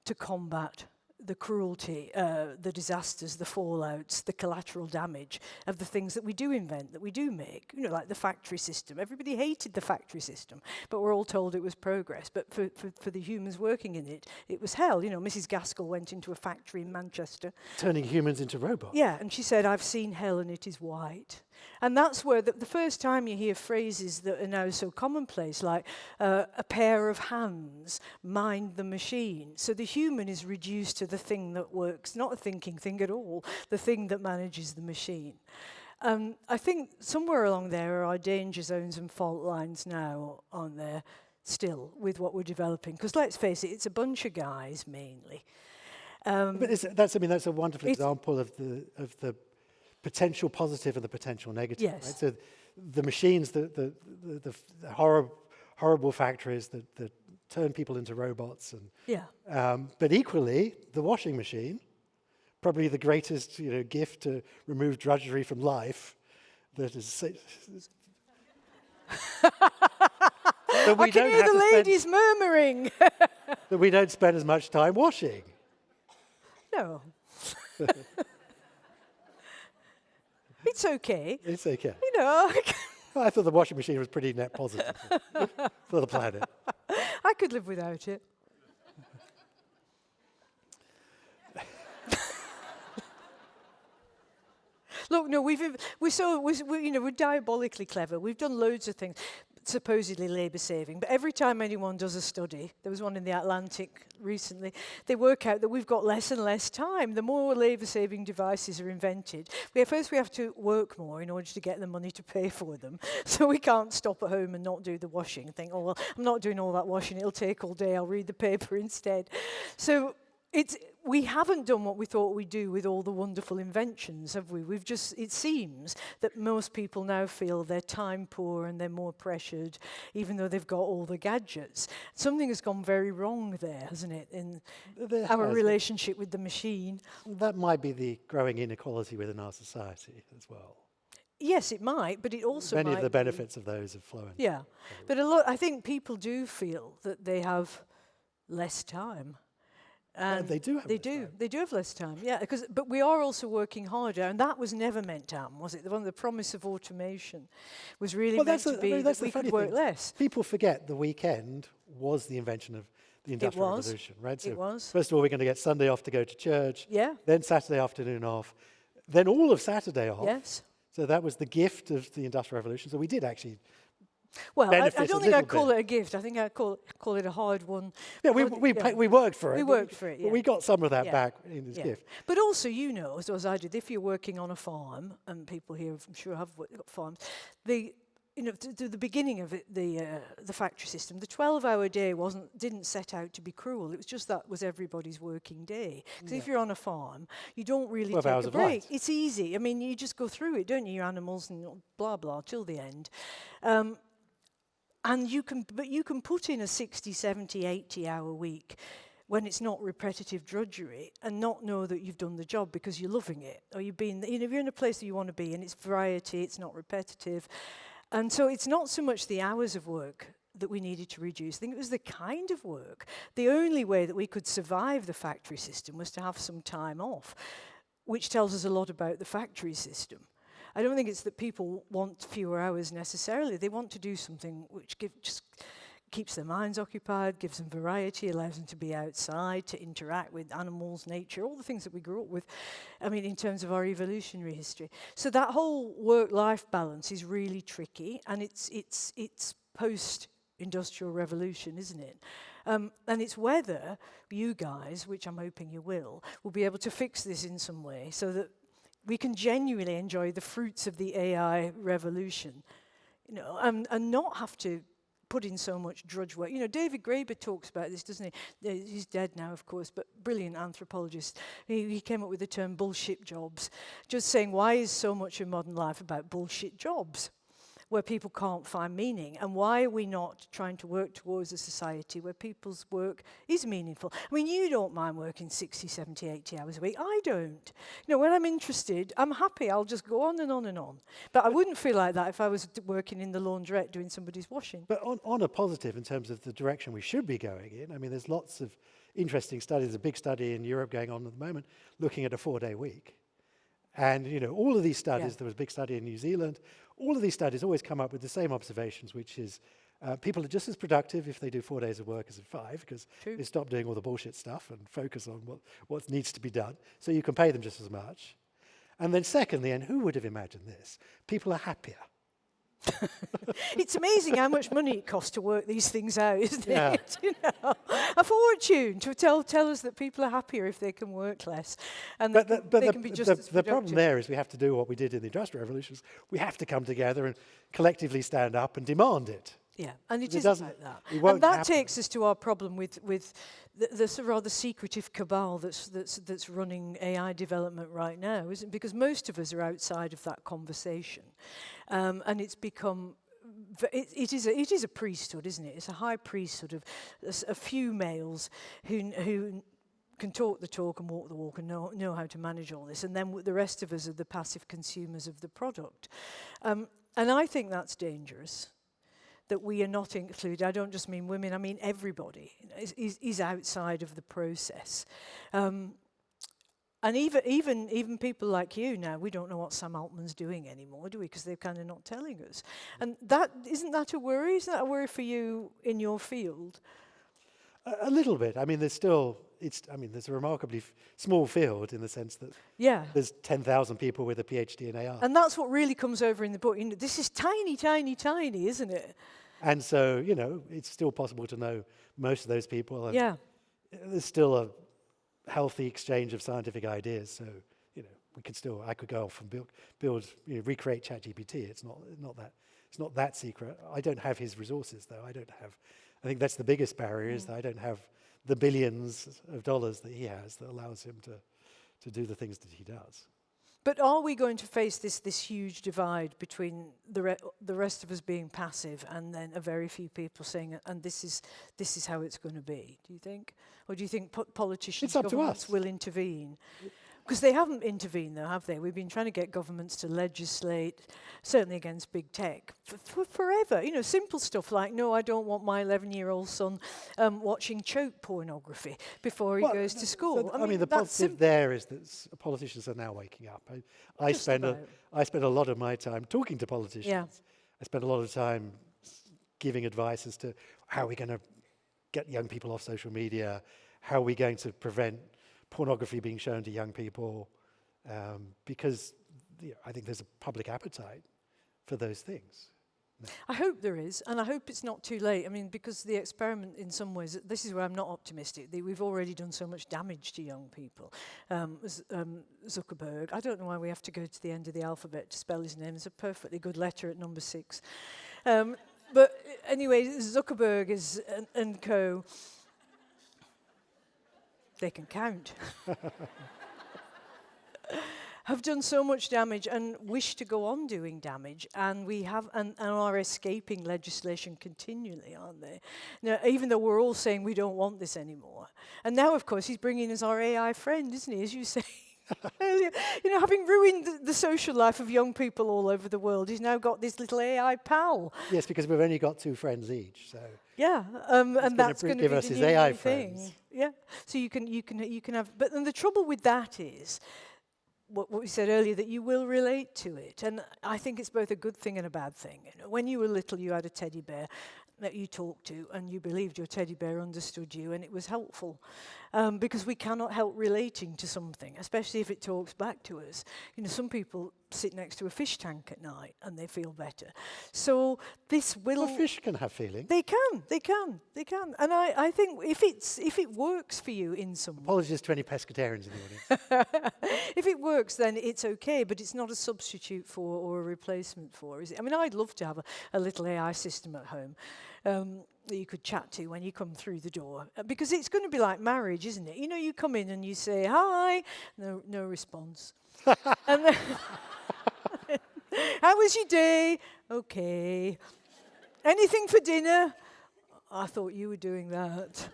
to combat the cruelty, the disasters, the fallouts, the collateral damage of the things that we do invent, that we do make. You know, like the factory system. Everybody hated the factory system, but we're all told it was progress. But for the humans working in it, it was hell. You know, Mrs. Gaskell went into a factory in Manchester. Turning humans into robots. Yeah, and she said, "I've seen hell and it is white." And that's where the first time you hear phrases that are now so commonplace, like a pair of hands, mind the machine. So the human is reduced to the thing that works, not a thinking thing at all, the thing that manages the machine. I think somewhere along there are our danger zones and fault lines now, aren't there, still, with what we're developing? Because let's face it, it's a bunch of guys mainly. But that's a wonderful example of the potential positive and the potential negative. Yes. Right? So the machines, the horrible factories that turn people into robots, and but equally the washing machine, probably the greatest gift to remove drudgery from life. That is. I can hear the ladies murmuring. That we don't spend as much time washing. No. It's okay. It's okay. You know. I thought the washing machine was pretty net positive for the planet. I could live without it. Look, no, we're diabolically clever. We've done loads of things, supposedly labour saving, but every time anyone does a study, there was one in the Atlantic recently, they work out that we've got less and less time. The more labour saving devices are invented, first we have to work more in order to get the money to pay for them. So we can't stop at home and not do the washing and think, oh, well, I'm not doing all that washing, it'll take all day, I'll read the paper instead. So we haven't done what we thought we'd do with all the wonderful inventions, have we? It seems that most people now feel they're time poor and they're more pressured, even though they've got all the gadgets. Something has gone very wrong there, hasn't it, in our relationship with the machine? That might be the growing inequality within our society as well. Yes, it might, but it also Many might of the benefits of those have flown. Yeah, but I think people do feel that they have less time. And they do have less time. They do have less time, yeah. But we are also working harder, and that was never meant to happen, was it? The promise of automation was really meant to be that we could work less. People forget the weekend was the invention of the Industrial Revolution, right? So it was. First of all, we're going to get Sunday off to go to church. Yeah. Then Saturday afternoon off. Then all of Saturday off. Yes. So that was the gift of the Industrial Revolution. So we did actually. Well, I don't think I'd call it a gift. I think I'd call it a hard one. Yeah, we worked for it. We worked for it, yeah. But we got some of that back in this gift. But also, as I did, if you're working on a farm, and people here, I'm sure, have got farms, to the beginning of it, the factory system, the 12-hour day didn't set out to be cruel. It was just that was everybody's working day. Because if you're on a farm, you don't really take a break. It's easy. I mean, you just go through it, don't you? Your animals and blah blah till the end. And you can put in a 60, 70, 80-hour week when it's not repetitive drudgery and not know that you've done the job because you're loving it. Or you're in a place that you want to be and it's variety, it's not repetitive. And so it's not so much the hours of work that we needed to reduce. I think it was the kind of work. The only way that we could survive the factory system was to have some time off, which tells us a lot about the factory system. I don't think it's that people want fewer hours necessarily. They want to do something which just keeps their minds occupied, gives them variety, allows them to be outside, to interact with animals, nature, all the things that we grew up with, in terms of our evolutionary history. So that whole work-life balance is really tricky, and it's post-industrial revolution, isn't it? And it's whether you guys, which I'm hoping you will be able to fix this in some way so that we can genuinely enjoy the fruits of the AI revolution, and not have to put in so much drudge work. David Graeber talks about this, doesn't he? He's dead now, of course, but brilliant anthropologist. He came up with the term bullshit jobs, just saying, why is so much of modern life about bullshit jobs where people can't find meaning? And why are we not trying to work towards a society where people's work is meaningful? You don't mind working 60, 70, 80 hours a week. I don't. When I'm interested, I'm happy. I'll just go on and on and on. But I wouldn't feel like that if I was working in the laundrette doing somebody's washing. But on a positive, in terms of the direction we should be going in, there's lots of interesting study. There's a big study in Europe going on at the moment looking at a 4-day week. And, all of these studies, there was a big study in New Zealand, all of these studies always come up with the same observations, which is people are just as productive if they do 4 days of work as in 5, because they stop doing all the bullshit stuff and focus on what needs to be done. So you can pay them just as much. And then secondly, and who would have imagined this, people are happier. It's amazing how much money it costs to work these things out, isn't Yeah. it? A fortune to tell us that people are happier if they can work less, and they can be just as productive. The problem there is we have to do what we did in the Industrial Revolutions. We have to come together and collectively stand up and demand it. Yeah, and it It is doesn't- about that. it won't And that happen. takes us to our problem with the sort of rather secretive cabal that's running AI development right now, isn't it? Because most of us are outside of that conversation, and it's become. It is a priesthood, isn't it? It's a high priesthood of a few males who can talk the talk and walk the walk and know how to manage all this, and then the rest of us are the passive consumers of the product, and I think that's dangerous. That we are not included. I don't just mean women, I mean everybody is outside of the process. And even people like you now, we don't know what Sam Altman's doing anymore, do we? Because they're kind of not telling us. And isn't that a worry? Isn't that a worry for you in your field? A little bit. I mean, there's a remarkably small field in the sense that there's 10,000 people with a PhD in AI. And that's what really comes over in the book. This is tiny, tiny, tiny, isn't it? And so, it's still possible to know most of those people. And there's still a healthy exchange of scientific ideas. So, I could go off and build recreate ChatGPT. It's not that secret. I don't have his resources, though. I think that's the biggest barrier, is that I don't have the billions of dollars that he has that allows him to do the things that he does. But are we going to face this huge divide between the rest of us being passive and then a very few people saying, and this is how it's going to be, do you think? Or do you think politicians, It's up to governments us. will intervene? Because they haven't intervened, though, have they? We've been trying to get governments to legislate, certainly against big tech, for forever. Simple stuff like, no, I don't want my 11-year-old son watching choke pornography before he goes to school. I mean, the positive there is that politicians are now waking up. I spend a lot of my time talking to politicians. Yeah. I spend a lot of time giving advice as to how we're going to get young people off social media, how are we going to prevent pornography being shown to young people, because I think there's a public appetite for those things. No. I hope there is, and I hope it's not too late. I mean, because the experiment, in some ways, this is where I'm not optimistic. We've already done so much damage to young people. Zuckerberg, I don't know why we have to go to the end of the alphabet to spell his name. It's a perfectly good letter at number 6. But anyway, Zuckerberg and co. They can count. Have done so much damage and wish to go on doing damage, and we have and are escaping legislation continually, aren't they? Now, even though we're all saying we don't want this anymore, and now, of course, he's bringing us our AI friend, isn't he? As you say earlier, having ruined the social life of young people all over the world, he's now got this little AI pal. Yes, because we've only got 2 friends each, so. Yeah, and that's going to give be us the his new AI thing. friends. Yeah, so you can have, but then the trouble with that is what we said earlier, that you will relate to it, and I think it's both a good thing and a bad thing. When you were little, you had a teddy bear that you talked to, and you believed your teddy bear understood you, and it was helpful, because we cannot help relating to something, especially if it talks back to us. Some people sit next to a fish tank at night and they feel better. So this will... Well, fish can have feelings. They can. And I think if it works for you in some way... Apologies to any pescatarians in the audience. If it works, then it's okay, but it's not a substitute for or a replacement for, is it? I mean, I'd love to have a little AI system at home that you could chat to when you come through the door, because it's going to be like marriage, isn't it? You come in and you say, hi, no response. And then, how was your day? Okay. Anything for dinner? I thought you were doing that.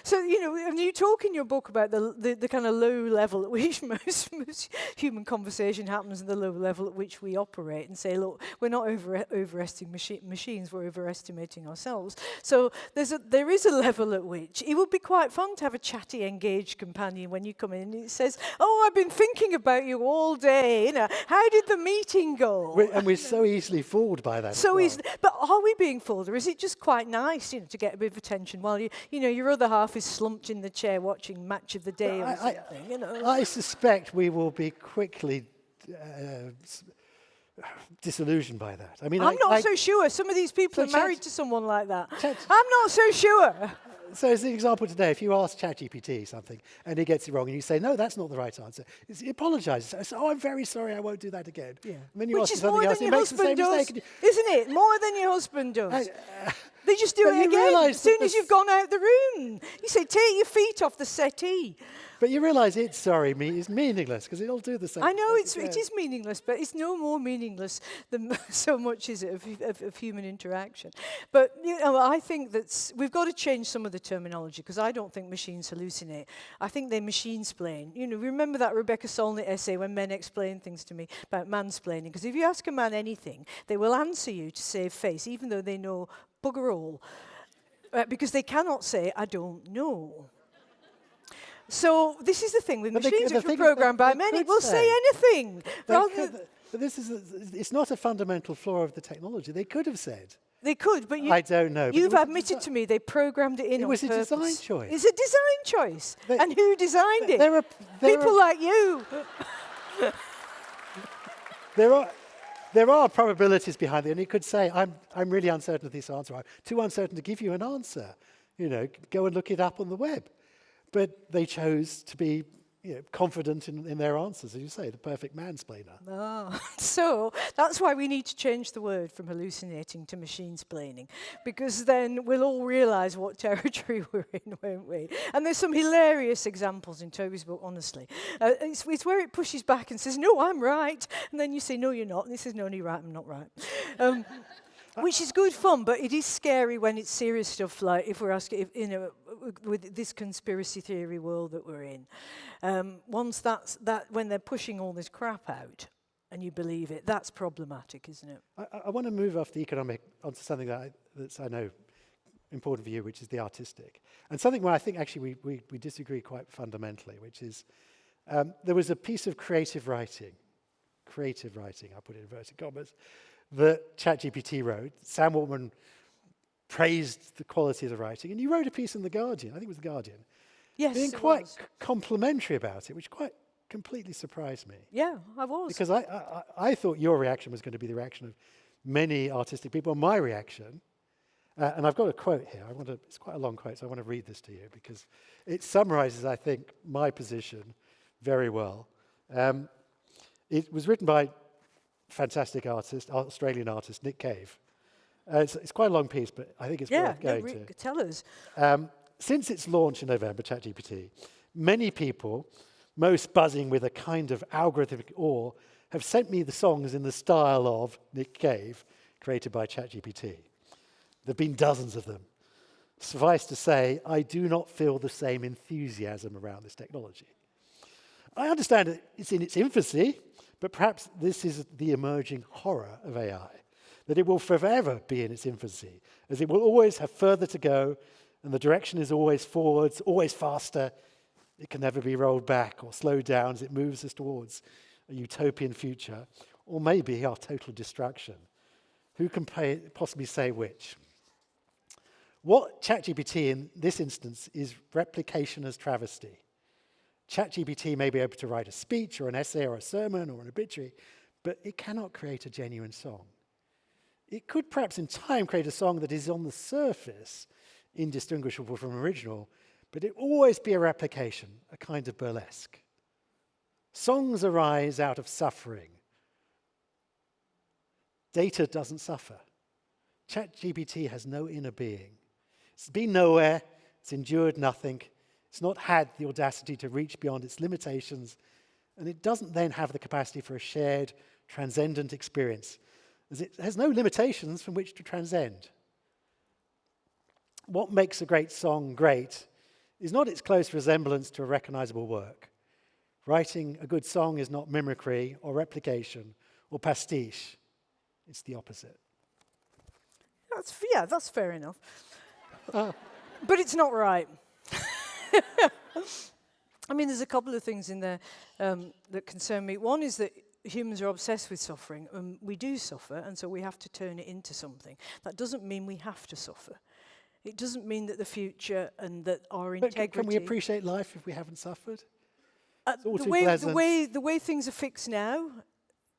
So, and you talk in your book about the kind of low level at which most human conversation happens and the low level at which we operate, and say, look, we're not overestimating machines, we're overestimating ourselves. So there is a level at which it would be quite fun to have a chatty, engaged companion when you come in and it says, oh, I've been thinking about you all day. How did the meeting go? We're so easily fooled by that. So as well. easily. But are we being fooled, or is it just quite nice, to get a bit of attention while your other half is slumped in the chair watching Match of the Day or something? I suspect we will be quickly disillusioned by that. I mean, I'm not so sure. Some of these people are married to someone like that. I'm not so sure. So as an example today, if you ask ChatGPT something and he gets it wrong and you say, no, that's not the right answer, he apologises. So, I'm very sorry, I won't do that again. Yeah. And then you Which ask is him something more else, than he your makes the same husband does, mistake. isn't it? More than your husband does. They just do But it you again realise as soon that as you've gone out the room. You say, take your feet off the settee. But you realise it's sorry me is meaningless because it'll do the same. I know thing it is meaningless, but it's no more meaningless than so much is it of human interaction. But I think that we've got to change some of the terminology, because I don't think machines hallucinate. I think they machine-splain. Remember that Rebecca Solnit essay when men explain things to me about mansplaining? Because if you ask a man anything, they will answer you to save face, even though they know bugger all, because they cannot say, I don't know. So this is the thing with machines which were programmed by men. It will say anything. But it's not a fundamental flaw of the technology. They could have said. They could, but I don't know. You've admitted to me they programmed it in on purpose. It was a design choice. It's a design choice. And who designed it? People like you. There are probabilities behind it, and you could say, I'm really uncertain of this answer. I'm too uncertain to give you an answer. Go and look it up on the web. But they chose to be confident in their answers, as you say, the perfect mansplainer. So that's why we need to change the word from hallucinating to machine-splaining, because then we'll all realise what territory we're in, won't we? And there's some hilarious examples in Toby's book, honestly. It's where it pushes back and says, no, I'm right. And then you say, no, you're not. And it says, no, you're right, I'm not right. Which is good fun, but it is scary when it's serious stuff, like if we're asking, with this conspiracy theory world that we're in. Once when they're pushing all this crap out and you believe it, that's problematic, isn't it? I want to move off the economic onto something that's I know important for you, which is the artistic. And something where I think actually we disagree quite fundamentally, which is there was a piece of creative writing, I put it in inverted commas, that ChatGPT wrote. Sam Altman praised the quality of the writing, and you wrote a piece in The Guardian, I think it was The Guardian, being quite complimentary about it, which quite completely surprised me. Yeah, I was. Because I thought your reaction was going to be the reaction of many artistic people. My reaction, and I've got a quote here, it's quite a long quote, so I want to read this to you, because it summarizes, I think, my position very well. It was written by fantastic Australian artist, Nick Cave. It's quite a long piece, but I think it's worth going to. Tell us. Since its launch in November, ChatGPT, many people, most buzzing with a kind of algorithmic awe, have sent me the songs in the style of Nick Cave, created by ChatGPT. There have been dozens of them. Suffice to say, I do not feel the same enthusiasm around this technology. I understand that it's in its infancy, but perhaps this is the emerging horror of AI, that it will forever be in its infancy, as it will always have further to go, and the direction is always forwards, always faster. It can never be rolled back or slowed down as it moves us towards a utopian future, or maybe our total destruction. Who can possibly say which? What ChatGPT in this instance is replication as travesty. ChatGPT may be able to write a speech or an essay or a sermon or an obituary, but it cannot create a genuine song. It could perhaps in time create a song that is on the surface indistinguishable from original, but it will always be a replication, a kind of burlesque. Songs arise out of suffering. Data doesn't suffer. ChatGPT has no inner being. It's been nowhere, it's endured nothing, it's not had the audacity to reach beyond its limitations, and it doesn't then have the capacity for a shared, transcendent experience, as it has no limitations from which to transcend. what makes a great song great is not its close resemblance to a recognizable work. Writing a good song is not mimicry or replication or pastiche. It's the opposite. That's fair enough. But it's not right. I mean, there's a couple of things in there that concern me. One is that humans are obsessed with suffering, and we do suffer, and so we have to turn it into something. That doesn't mean we have to suffer. It doesn't mean that the future and that our integrity... But can we appreciate life if we haven't suffered? The way things are fixed now,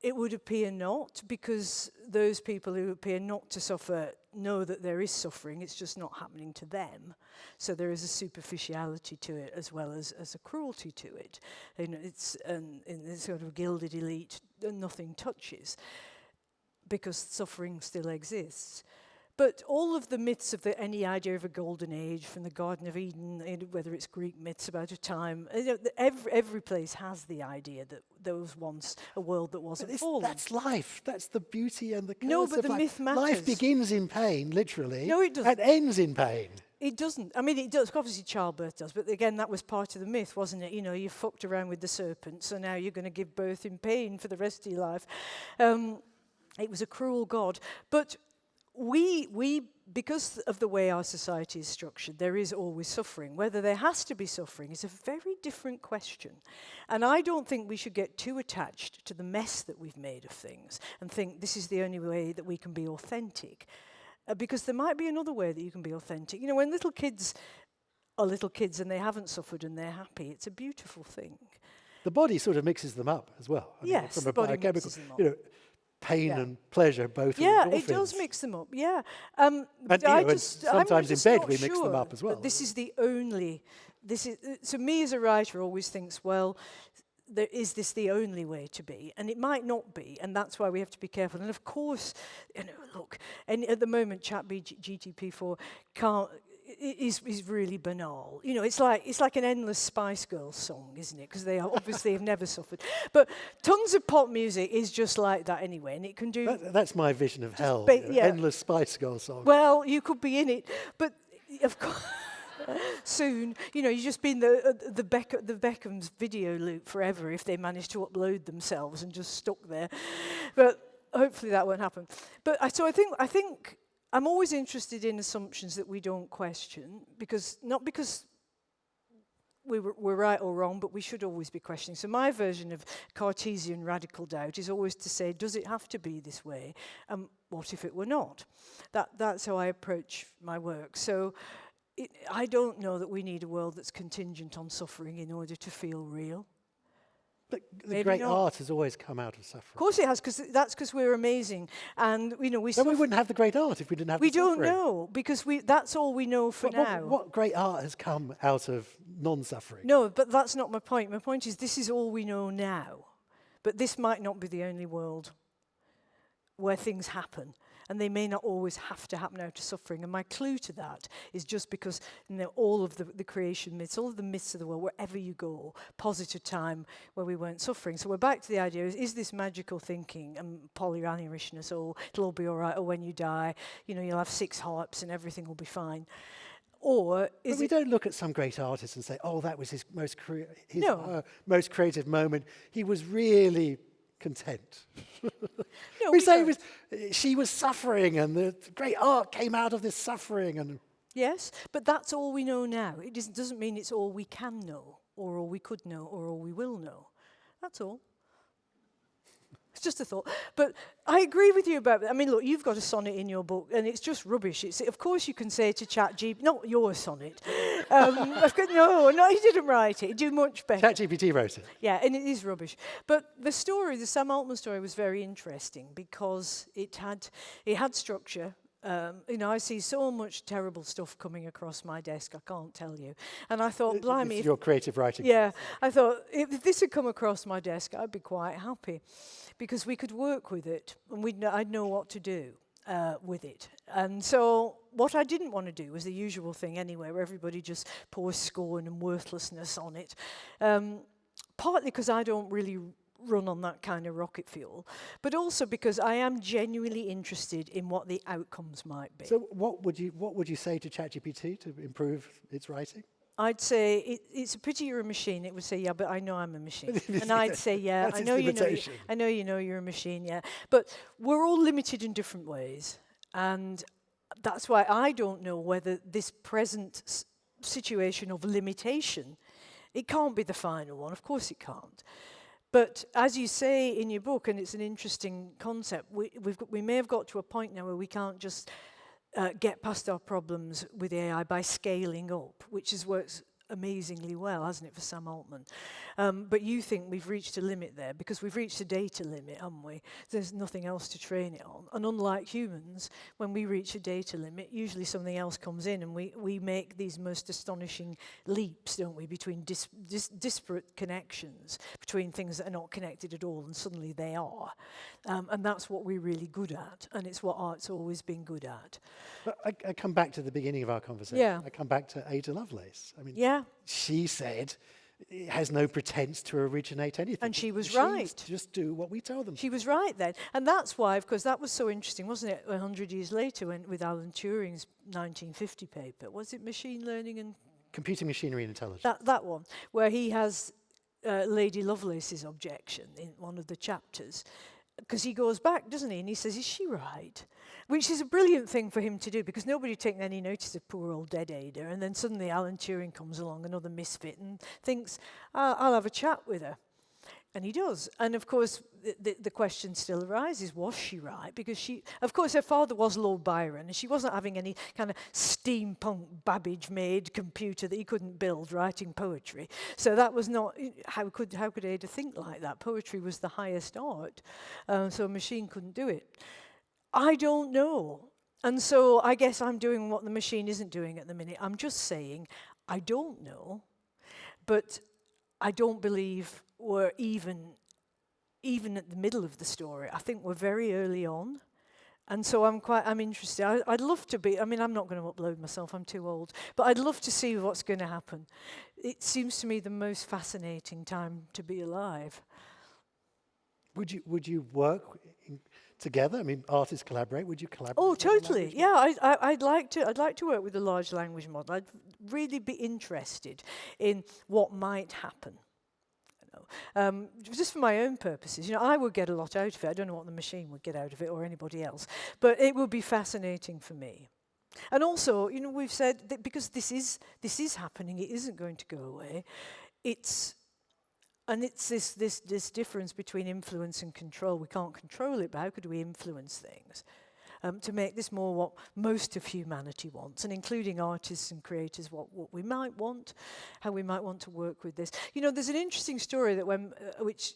it would appear not, because those people who appear not to suffer know that there is suffering, it's just not happening to them. So there is a superficiality to it as well as a cruelty to it. And it's in this sort of gilded elite, nothing touches, because suffering still exists. But all of the myths of any idea of a golden age, from the Garden of Eden, whether it's Greek myths about a time, every place has the idea that there was once a world that wasn't fallen. That's life. That's the beauty and the curse No, but of the life. myth matters. Life begins in pain, literally. No, it doesn't. And ends in pain. It doesn't. I mean, it does. Obviously, childbirth does. But again, that was part of the myth, wasn't it? You know, you fucked around with the serpent, so now you're going to give birth in pain for the rest of your life. It was a cruel God. But we, because of the way our society is structured, there is always suffering. Whether there has to be suffering is a very different question. And I don't think we should get too attached to the mess that we've made of things and think this is the only way that we can be authentic. Because there might be another way that you can be authentic. You know, when little kids are little kids and they haven't suffered and they're happy, it's a beautiful thing. The body sort of mixes them up as well. Yes, from the a body biochemical, mixes them up. you know, pain and pleasure both. Yeah, are it does endorphins. mix them up. Yeah, And sometimes in bed we mix them up as well. This is the only. This is so. Me as a writer always thinks, well, is this the only way to be? And it might not be, and that's why we have to be careful. And of course, you know, look, and at the moment, GTP4 can't. Is really banal. You know, it's like an endless Spice Girls song, isn't it? Because they obviously have never suffered. But tons of pop music is just like that anyway, and it can do... That's my vision of hell, endless Spice Girls song. Well, you could be in it, but of course... Soon, you know, you've just been the Beckham's video loop forever if they manage to upload themselves and just stuck there. But hopefully that won't happen. But I think I'm always interested in assumptions that we don't question, not because we're right or wrong, but we should always be questioning. So my version of Cartesian radical doubt is always to say, does it have to be this way? What if it were not? That's how I approach my work. So I don't know that we need a world that's contingent on suffering in order to feel real. But the great art has always come out of suffering. Of course it has, because we're amazing, and you know we. Then we wouldn't have the great art if we didn't have. We the suffering. don't know, because that's all we know for now. What great art has come out of non-suffering? No, but that's not my point. My point is this is all we know now, but this might not be the only world where things happen. And they may not always have to happen out of suffering. And my clue to that is just because, you know, all of the creation myths, all of the myths of the world, wherever you go, posit a time where we weren't suffering. So we're back to the idea, is this magical thinking and Pollyannishness, or it'll all be all right, or when you die, you know, you'll have 6 harps and everything will be fine. Or is we don't look at some great artist and say, oh, that was his most creative moment. He was really content. No, we say she was suffering and the great art came out of this suffering. And yes, but that's all we know now. It doesn't mean it's all we can know, or all we could know, or all we will know. That's all. It's just a thought. But I agree with you about that. I mean, look, you've got a sonnet in your book, and it's just rubbish. Of course you can say to ChatGPT, not your sonnet. No, he didn't write it. He'd do much better. ChatGPT wrote it. Yeah, and it is rubbish. But the Sam Altman story was very interesting because it had structure. You know, I see so much terrible stuff coming across my desk, I can't tell you. And I thought, blimey. It's your creative writing. Yeah, I thought, if this had come across my desk, I'd be quite happy. Because we could work with it, and I'd know what to do with it. And so what I didn't want to do was the usual thing anyway, where everybody just pours scorn and worthlessness on it. Partly because I don't really run on that kind of rocket fuel, but also because I am genuinely interested in what the outcomes might be. So what would you say to ChatGPT to improve its writing? I'd say it's a pity you're a machine. It would say, yeah, but I know I'm a machine. And I'd say, yeah, That's I its know limitation. I know you know you're a machine, yeah. But we're all limited in different ways. And that's why I don't know whether this present situation of limitation, it can't be the final one. Of course it can't. But as you say in your book, and it's an interesting concept, we may have got to a point now where we can't just get past our problems with AI by scaling up, which has worked amazingly well, hasn't it, for Sam Altman? But you think we've reached a limit there because we've reached a data limit, haven't we? There's nothing else to train it on. And unlike humans, when we reach a data limit, usually something else comes in and we make these most astonishing leaps, don't we, between disparate connections, between things that are not connected at all and suddenly they are. And that's what we're really good at, and it's what art's always been good at. But I come back to the beginning of our conversation. Yeah. I come back to Ada Lovelace. I mean, Yeah. she said it has no pretense to originate anything. And she was Machines right. just do what we tell them. She was right then. And that's why, of course, that was so interesting, wasn't it, 100 years later with Alan Turing's 1950 paper. Was it Machine Learning and... Computing machinery and intelligence. That one, where he has Lady Lovelace's objection in one of the chapters. Because he goes back, doesn't he, and he says, is she right? Which is a brilliant thing for him to do, because nobody taken any notice of poor old dead Ada, and then suddenly Alan Turing comes along, another misfit, and thinks, I'll have a chat with her. And he does. And of course, the question still arises, was she right? Because she, of course, her father was Lord Byron, and she wasn't having any kind of steampunk Babbage-made computer that he couldn't build writing poetry. So that was not, how could Ada think like that? Poetry was the highest art, so a machine couldn't do it. I don't know. And so I guess I'm doing what the machine isn't doing at the minute. I'm just saying, I don't know, but I don't believe we're even at the middle of the story. I think we're very early on. And so I'm interested. I'd love to be, I mean, I'm not going to upload myself, I'm too old, but I'd love to see what's going to happen. It seems to me the most fascinating time to be alive. Would you work together? I mean, artists collaborate. Would you collaborate? Oh, with a totally. language Yeah, I'd like to work with a large language model. I'd really be interested in what might happen. Just for my own purposes, I would get a lot out of it. I don't know what the machine would get out of it or anybody else, but it would be fascinating for me. And also, we've said that because this is happening, it isn't going to go away. It's this difference between influence and control. We can't control it, but how could we influence things? To make this more what most of humanity wants, and including artists and creators, what we might want, how we might want to work with this. There's an interesting story that which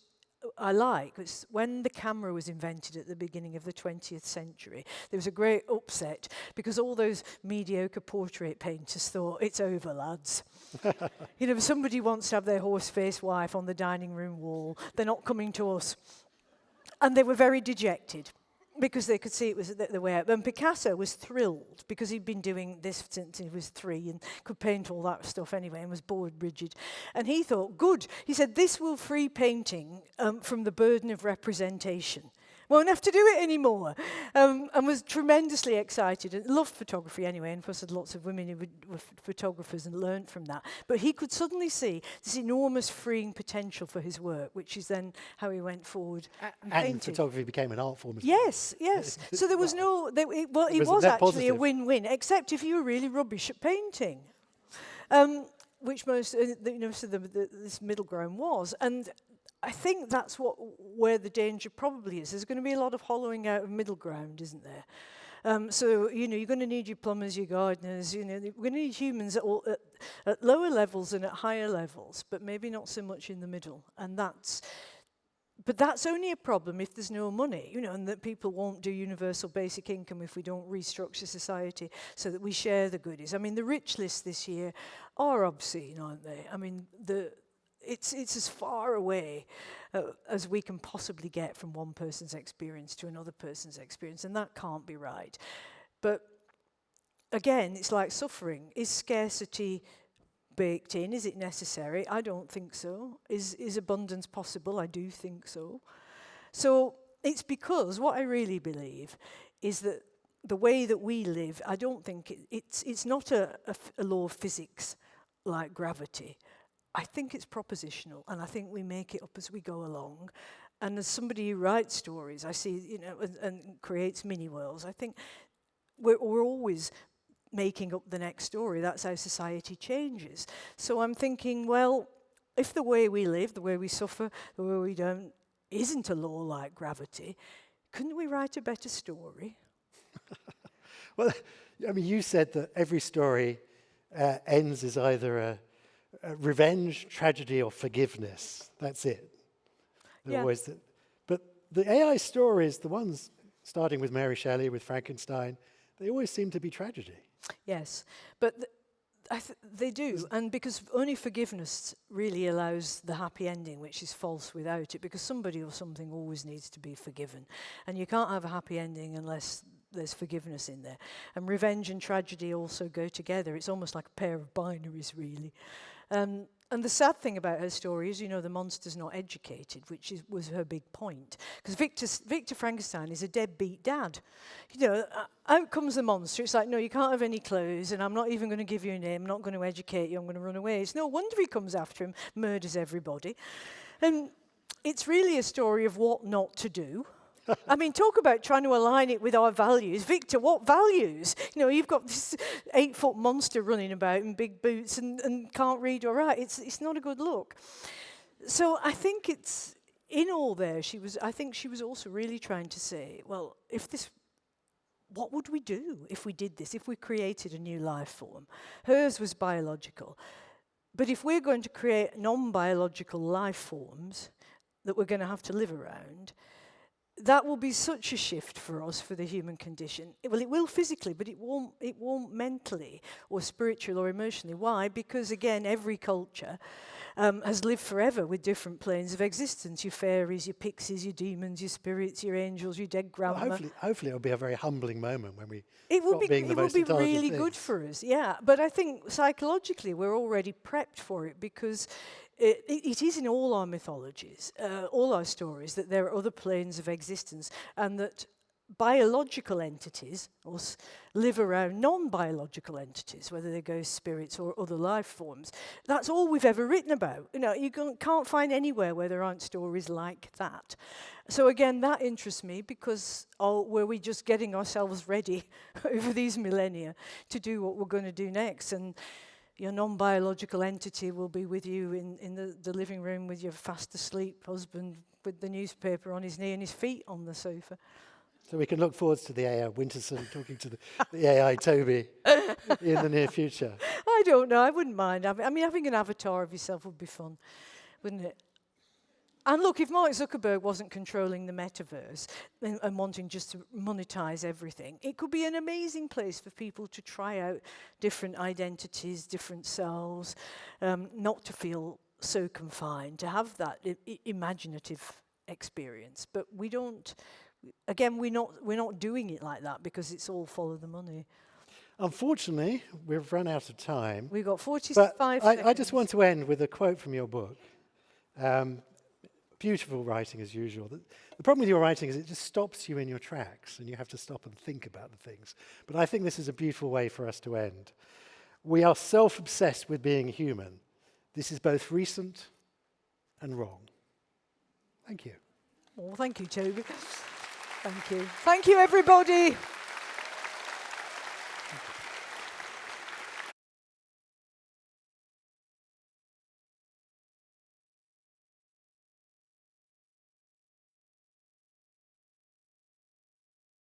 I like. It's when the camera was invented at the beginning of the 20th century, there was a great upset because all those mediocre portrait painters thought, it's over, lads. Somebody wants to have their horse-faced wife on the dining room wall. They're not coming to us. And they were very dejected, because they could see it was the way out. And Picasso was thrilled because he'd been doing this since he was 3 and could paint all that stuff anyway and was bored rigid. And he thought, good. He said, this will free painting from the burden of representation. Won't have to do it anymore. And was tremendously excited and loved photography anyway. And of course, had lots of women who were photographers and learned from that. But he could suddenly see this enormous freeing potential for his work, which is then how he went forward and painted. photography became an art form as yes, well. Yes. So there was it was net actually positive. a win-win, except if you were really rubbish at painting, which most, this middle ground was. And I think that's where the danger probably is. There's going to be a lot of hollowing out of middle ground, isn't there? So, you're going to need your plumbers, your gardeners, we're going to need humans at lower levels and at higher levels, but maybe not so much in the middle. But that's only a problem if there's no money, and that people won't do universal basic income if we don't restructure society so that we share the goodies. I mean, the rich lists this year are obscene, aren't they? I mean, it's as far away as we can possibly get from one person's experience to another person's experience, and that can't be right. But again, it's like suffering. Is scarcity baked in? Is it necessary? I don't think so. Is abundance possible? I do think so. So it's because what I really believe is that the way that we live, I don't think it's not a law of physics like gravity. I think it's propositional, and I think we make it up as we go along. And as somebody who writes stories, I see, you know, and creates mini worlds, I think we're always making up the next story. That's how society changes. So I'm thinking, well, if the way we live, the way we suffer, the way we don't, isn't a law like gravity, couldn't we write a better story? Well, I mean, you said that every story ends as either a revenge, tragedy, or forgiveness. That's it. Yeah. But the AI stories, the ones starting with Mary Shelley, with Frankenstein, they always seem to be tragedy. Yes, but they do, and because only forgiveness really allows the happy ending, which is false without it, because somebody or something always needs to be forgiven. And you can't have a happy ending unless there's forgiveness in there. And revenge and tragedy also go together. It's almost like a pair of binaries, really. And the sad thing about her story is, you know, the monster's not educated, which was her big point. Because Victor Frankenstein is a deadbeat dad. You know, out comes the monster. It's like, no, you can't have any clothes, and I'm not even going to give you a name. I'm not going to educate you. I'm going to run away. It's no wonder he comes after him, murders everybody. And it's really a story of what not to do. I mean, talk about trying to align it with our values. Victor, what values? You know, you've got this 8-foot monster running about in big boots and can't read or write. It's not a good look. So I think it's in all there. I think she was also really trying to say, well, what would we do if we did this? If we created a new life form? Hers was biological. But if we're going to create non-biological life forms that we're going to have to live around, that will be such a shift for us, for the human condition. Well, it will physically, but it won't mentally or spiritually or emotionally. Why? Because, again, every culture has lived forever with different planes of existence. Your fairies, your pixies, your demons, your spirits, your angels, your dead grandma. Well, hopefully it'll be a very humbling moment when we It will be really things. good for us, yeah. But I think psychologically we're already prepped for it, because it is in all our mythologies, all our stories, that there are other planes of existence, and that biological entities live around non-biological entities, whether they're ghost spirits or other life forms. That's all we've ever written about. You know, you can't find anywhere where there aren't stories like that. So again, that interests me, because were we just getting ourselves ready over these millennia to do what we're going to do next? And your non-biological entity will be with you in the living room with your fast asleep husband with the newspaper on his knee and his feet on the sofa. So we can look forward to the AI Winterson talking to the AI Toby in the near future. I don't know. I wouldn't mind. Having an avatar of yourself would be fun, wouldn't it? And look, if Mark Zuckerberg wasn't controlling the metaverse and wanting just to monetize everything, it could be an amazing place for people to try out different identities, different selves, not to feel so confined, to have that imaginative experience. But we don't. Again, we're not doing it like that, because it's all follow the money. Unfortunately, we've run out of time. We've got 45 seconds. I just want to end with a quote from your book. Beautiful writing as usual. The problem with your writing is it just stops you in your tracks, and you have to stop and think about the things. But I think this is a beautiful way for us to end. We are self-obsessed with being human. This is both recent and wrong. Thank you. Well, thank you, Toby. Thank you. Thank you, everybody.